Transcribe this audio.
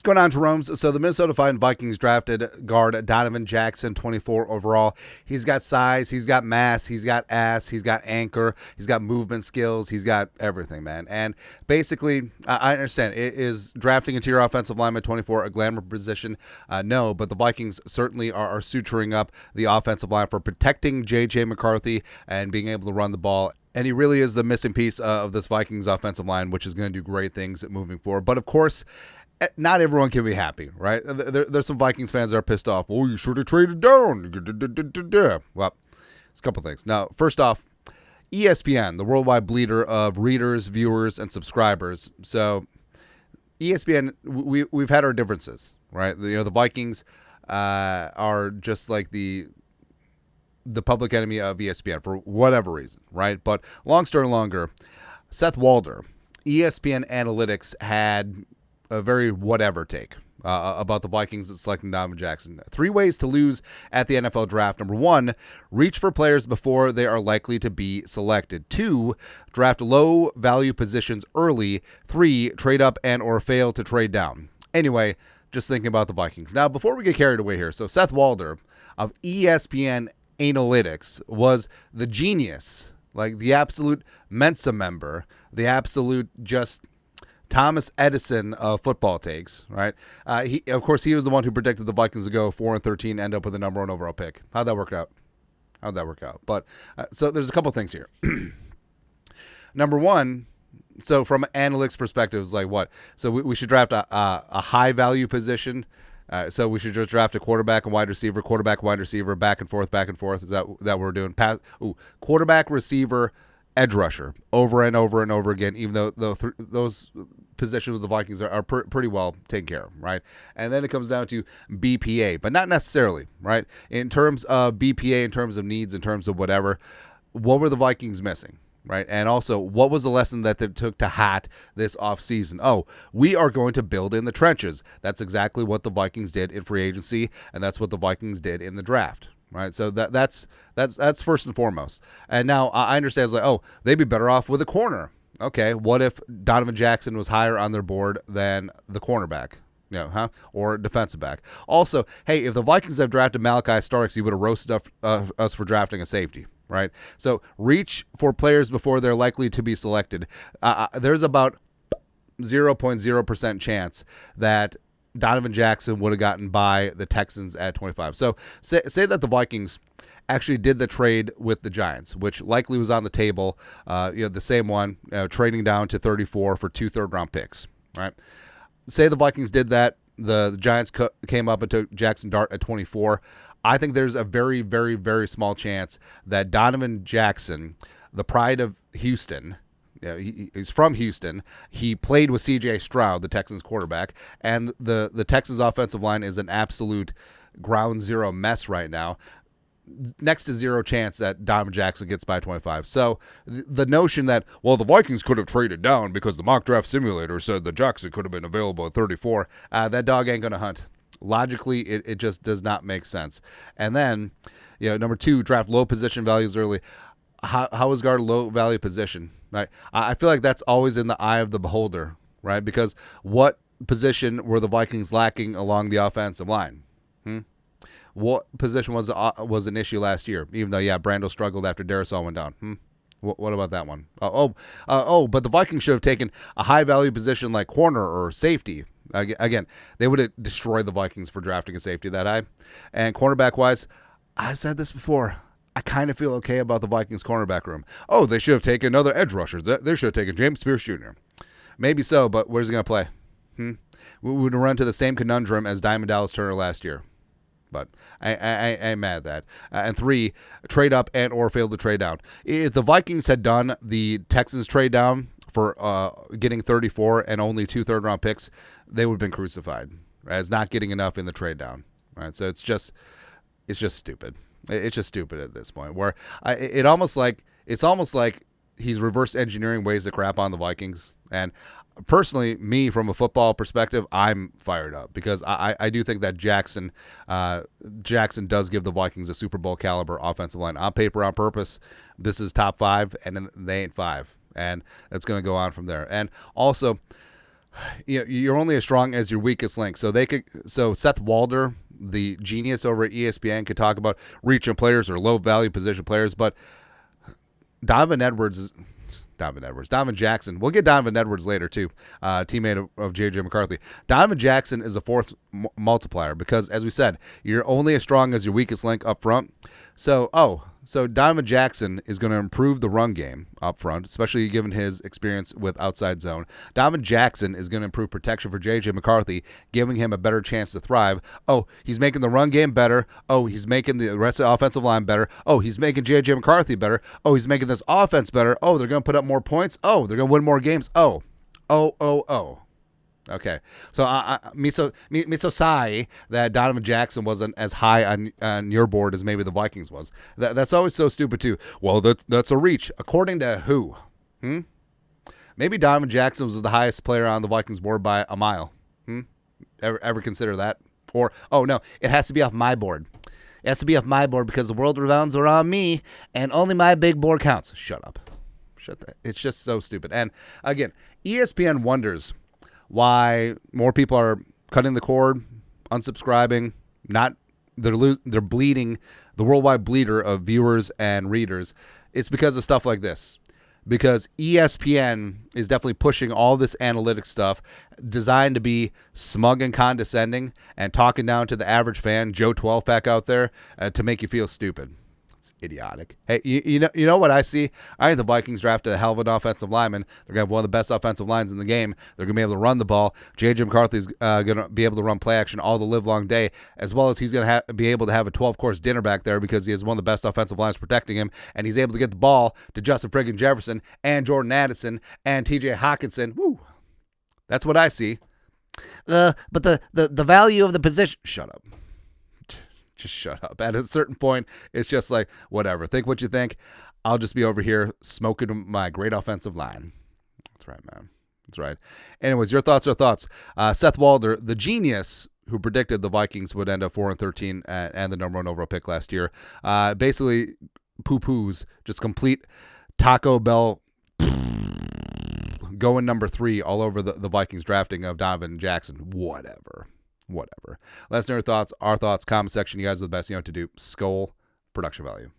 Going on, Jerome's. So the Minnesota Vikings drafted guard Donovan Jackson, 24 overall. He's got size, he's got mass, he's got ass, he's got anchor, he's got movement skills, he's got everything, man. And basically, I understand, is drafting interior offensive lineman 24 a glamour position? No, but the Vikings certainly are suturing up the offensive line for protecting J.J. McCarthy and being able to run the ball. And he really is the missing piece of this Vikings offensive line, which is going to do great things moving forward. But of course, not everyone can be happy, right? There's some Vikings fans that are pissed off. Oh, you should have traded down. Well, it's a couple things. Now, first off, ESPN, the worldwide bleeder of readers, viewers, and subscribers. So, ESPN, we've had our differences, right? The Vikings are just like the public enemy of ESPN for whatever reason, right? But long story longer, Seth Walder, ESPN Analytics, had a very whatever take about the Vikings selecting Donovan Jackson. 3 ways to lose at the NFL draft. Number 1, reach for players before they are likely to be selected. 2, draft low value positions early. 3, trade up and or fail to trade down. Anyway, just thinking about the Vikings. Now, before we get carried away here, so Seth Walder of ESPN Analytics was the genius, like the absolute Mensa member, the absolute just Thomas Edison of football takes, right? He was the one who predicted the Vikings to go 4-13, end up with the number 1 overall pick. How'd that work out? But so there's a couple things here. Number 1, so from an analytics perspective, it's like what? So we should draft a high value position. So we should just draft a quarterback and wide receiver, back and forth. Is that what we're doing? Quarterback, receiver, edge rusher, over and over and over again, even though those positions with the Vikings are pretty well taken care of, right? And then it comes down to BPA, but not necessarily, right? In terms of BPA, in terms of needs, in terms of whatever, what were the Vikings missing? Right. And also, what was the lesson that they took to HAT this offseason? Oh, we are going to build in the trenches. That's exactly what the Vikings did in free agency, and that's what the Vikings did in the draft. Right. So that's first and foremost. And now I understand, it's like, oh, they'd be better off with a corner. Okay, what if Donovan Jackson was higher on their board than the cornerback? Or defensive back. Also, hey, if the Vikings have drafted Malachi Starks, you would have roasted us for drafting a safety. Right, so reach for players before they're likely to be selected. There's about 0.0% chance that Donovan Jackson would have gotten by the Texans at 25. So say that the Vikings actually did the trade with the Giants, which likely was on the table. The same one, trading down to 34 for 2 third-round picks. Right, say the Vikings did that. The Giants came up and took Jackson Dart at 24. I think there's a very, very, very small chance that Donovan Jackson, the pride of Houston, he's from Houston. He played with C.J. Stroud, the Texans quarterback, and the Texans offensive line is an absolute ground zero mess right now. Next to zero chance that Donovan Jackson gets by 25. So the notion that, well, the Vikings could have traded down because the mock draft simulator said that Jackson could have been available at 34, that dog ain't going to hunt. Logically, it just does not make sense. And then, number 2, draft low position values early. How is guard a low value position? Right? I feel like that's always in the eye of the beholder, right? Because what position were the Vikings lacking along the offensive line? What position was an issue last year? Even though, Brando struggled after Darrisaw went down. What about that one? But the Vikings should have taken a high value position like corner or safety. Again, they would have destroyed the Vikings for drafting a safety that high. And cornerback-wise, I've said this before. I kind of feel okay about the Vikings cornerback room. Oh, they should have taken another edge rusher. They should have taken James Pierce Jr. Maybe so, but where's he going to play? We would run to the same conundrum as Diamond Dallas Turner last year. But I'm mad at that. And 3, trade up and or fail to trade down. If the Vikings had done the Texans trade down for getting 34 and only 2 third-round picks, they would have been crucified as not getting enough in the trade down. Right, so it's just stupid. It's just stupid at this point. Where it's almost like he's reverse engineering ways to crap on the Vikings. And personally, me from a football perspective, I'm fired up because I do think that Jackson does give the Vikings a Super Bowl caliber offensive line on paper, on purpose. This is top 5, and they ain't 5. And it's going to go on from there. And also, you're only as strong as your weakest link. So Seth Walder, the genius over at ESPN, could talk about reaching players or low value position players, but Donovan Jackson. We'll get Donovan Edwards later too, teammate of J.J. McCarthy. Donovan Jackson is a fourth multiplier because, as we said, you're only as strong as your weakest link up front. So Donovan Jackson is going to improve the run game up front, especially given his experience with outside zone. Donovan Jackson is going to improve protection for J.J. McCarthy, giving him a better chance to thrive. Oh, he's making the run game better. Oh, he's making the rest of the offensive line better. Oh, he's making J.J. McCarthy better. Oh, he's making this offense better. Oh, they're going to put up more points. Oh, they're going to win more games. Oh. Okay, so me so sorry that Donovan Jackson wasn't as high on your board as maybe the Vikings was. That's always so stupid too. Well, that's a reach. According to who? Maybe Donovan Jackson was the highest player on the Vikings board by a mile. Ever consider that? Or, oh no, it has to be off my board. It has to be off my board because the world rebounds are on me, and only my big board counts. Shut up. Shut that. It's just so stupid. And again, ESPN wonders why more people are cutting the cord, unsubscribing, they're bleeding the worldwide bleeder of viewers and readers. It's because of stuff like this. Because ESPN is definitely pushing all this analytics stuff designed to be smug and condescending and talking down to the average fan, Joe 12-pack out there, to make you feel stupid. It's idiotic. Hey, you know what I see? I think the Vikings drafted a hell of an offensive lineman. They're going to have one of the best offensive lines in the game. They're going to be able to run the ball. J.J. McCarthy's going to be able to run play action all the live long day, as well as he's going to be able to have a 12-course dinner back there because he has one of the best offensive lines protecting him, and he's able to get the ball to Justin friggin' Jefferson and Jordan Addison and T.J. Hawkinson. Woo! That's what I see. But the value of the position... Shut up. Just shut up. At a certain point, it's just like, whatever. Think what you think. I'll just be over here smoking my great offensive line. That's right, man. That's right. Anyways, your thoughts are thoughts. Seth Walder, the genius who predicted the Vikings would end up 4-13 and the number one overall pick last year, basically poo-poos, just complete Taco Bell going number 3 all over the Vikings drafting of Donovan Jackson. Whatever. Let us know your thoughts, our thoughts, comment section. You guys are the best. You know what to do. Skull production value.